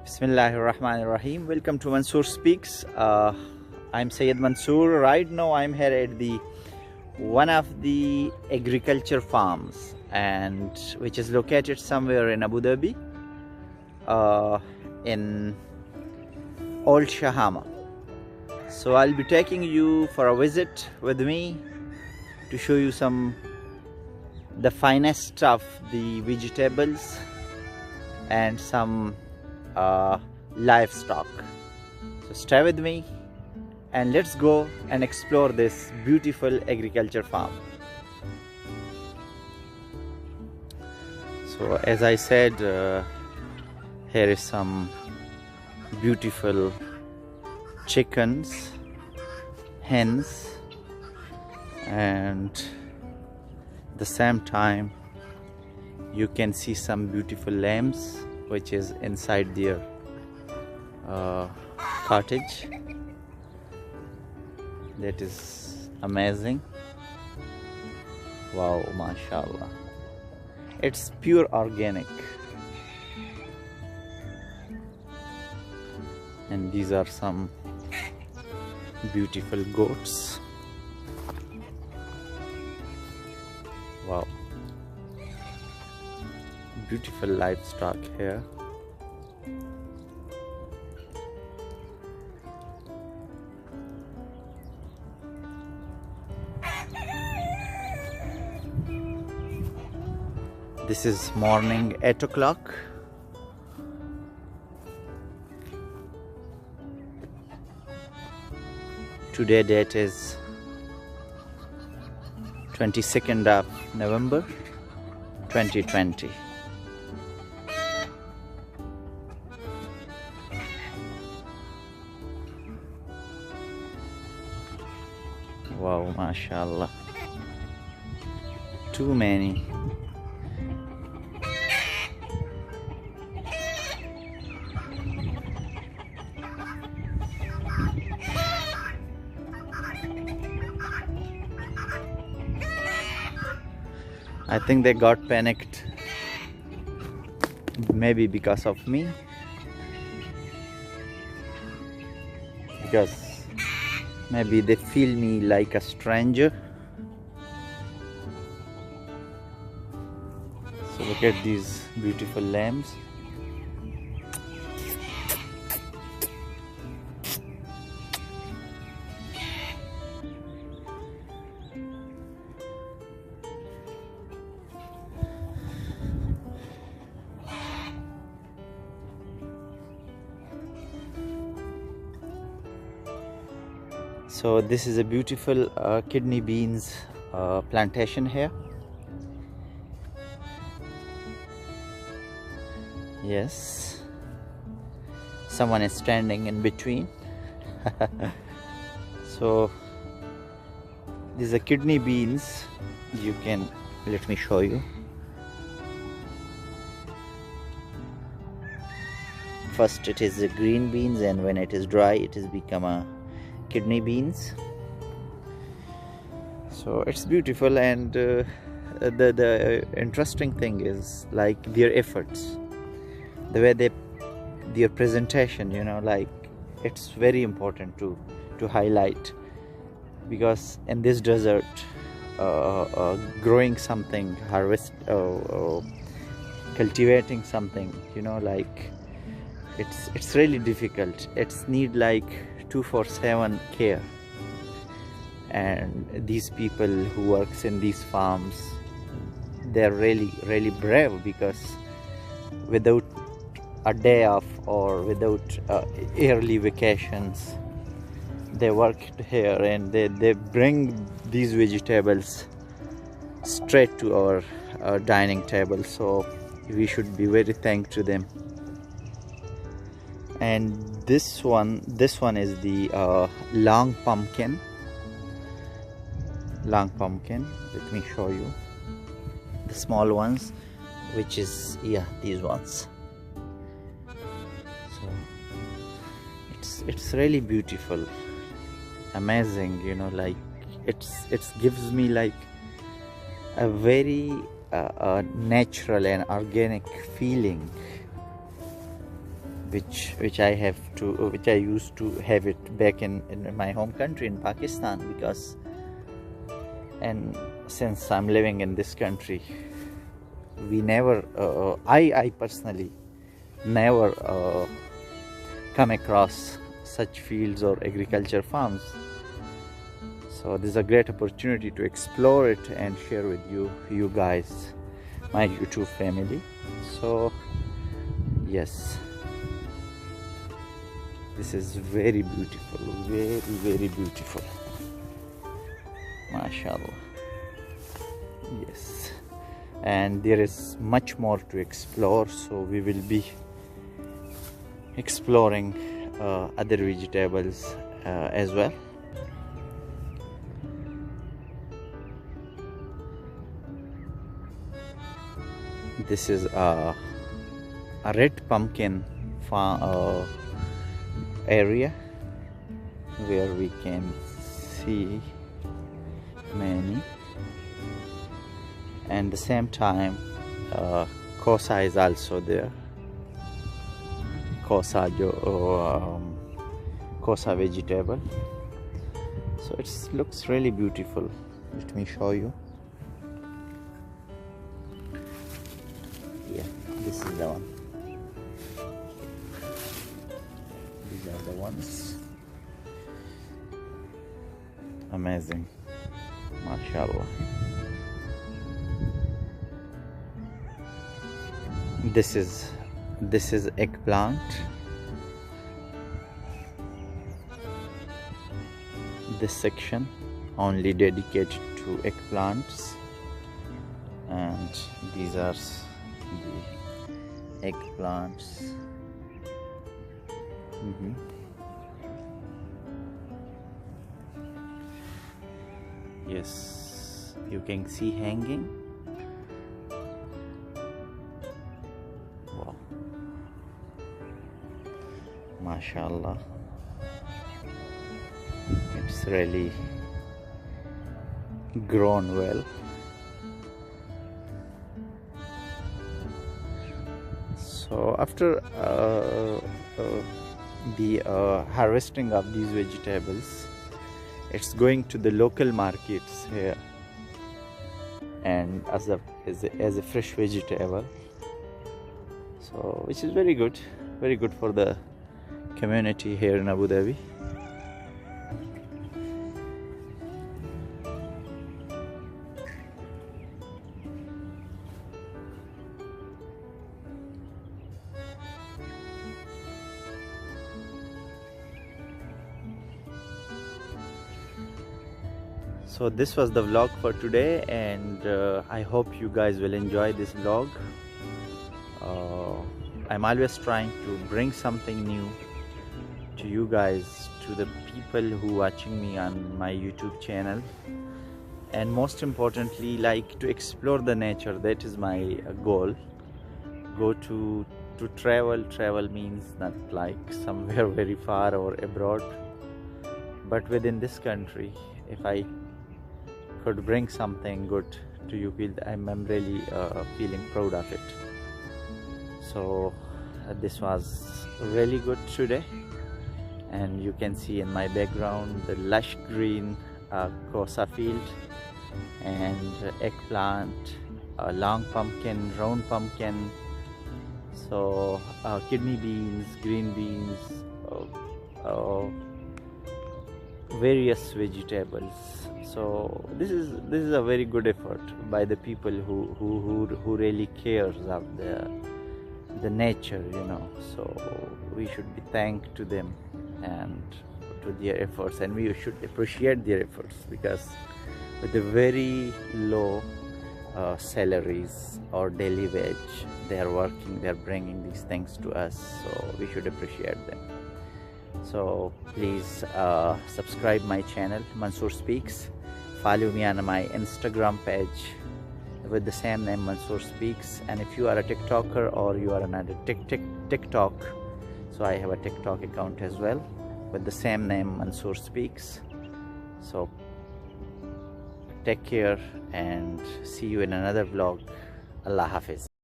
Bismillahirrahmanirrahim. Welcome to Mansoor Speaks. I'm Syed Mansoor. Right now I'm here at the one of the agriculture farms, and which is located somewhere in Abu Dhabi, in Old Shahama. So I'll be taking you for a visit with me to show you the finest of the vegetables and some livestock. So stay with me and let's go and explore this beautiful agriculture farm. So as I said, here is some beautiful chickens, hens, and at the same time you can see some beautiful lambs which is inside their cottage. That is amazing. Wow, mashallah, it's pure organic. And these are some beautiful goats. Wow, beautiful livestock here. This is morning 8 o'clock. Today date is 22nd of November 2020. Wow, mashallah, too many. I think they got panicked, maybe because of me, because maybe they feel me like a stranger. So look at these beautiful lambs. So this is a beautiful kidney beans plantation here. Yes, someone is standing in between. So these are kidney beans. You can, let me show you. First it is the green beans, and when it is dry it has become a kidney beans. So it's beautiful, and the interesting thing is like their efforts, the way their presentation, you know, like it's very important to highlight, because in this desert growing something, cultivating something, you know, like it's really difficult. It's need like 24/7 care, and these people who works in these farms, they're really brave, because without a day off or without yearly vacations, they work here, and they bring these vegetables straight to our dining table. So we should be very thankful to them. And this one is the long pumpkin. Let me show you the small ones, which is, yeah, these ones. So it's really beautiful, amazing, you know, like it gives me like a very natural and organic feeling, which I used to have it back in my home country in Pakistan, because and since I'm living in this country, we never I personally never come across such fields or agriculture farms. So this is a great opportunity to explore it and share with you guys, my YouTube family. So yes, this is very beautiful, very beautiful, mashallah. Yes, and there is much more to explore, so we will be exploring other vegetables as well. This is a red pumpkin farm area where we can see many, and at the same time kosa is also there. Kosa vegetable, so it looks really beautiful. Let me show you. Yeah, this is the one. These are the ones. Amazing, mashallah. This is eggplant. This section only dedicated to eggplants, and these are the eggplants. Yes, you can see hanging. Wow, mashallah, it's really grown well. So after the harvesting of these vegetables, it's going to the local markets here, and as a fresh vegetable, so which is very good for the community here in Abu Dhabi. So this was the vlog for today, and I hope you guys will enjoy this vlog. I'm always trying to bring something new to you guys, to the people who watching me on my YouTube channel, and most importantly, like to explore the nature. That is my goal. Go to travel means not like somewhere very far or abroad, but within this country. If I could bring something good to you, I'm really feeling proud of it. So this was really good today, and you can see in my background the lush green kosa field and eggplant, long pumpkin, round pumpkin, so kidney beans, green beans, various vegetables. So this is a very good effort by the people who really cares of the nature, you know. So we should be thankful to them and to their efforts, and we should appreciate their efforts, because with the very low salaries or daily wage, they are working, they are bringing these things to us, so we should appreciate them. So please subscribe my channel, Mansoor Speaks. Follow me on my Instagram page with the same name, Mansoor Speaks. And if you are a TikToker or you are another TikTok, so I have a TikTok account as well with the same name, Mansoor Speaks. So take care and see you in another vlog. Allah Hafiz.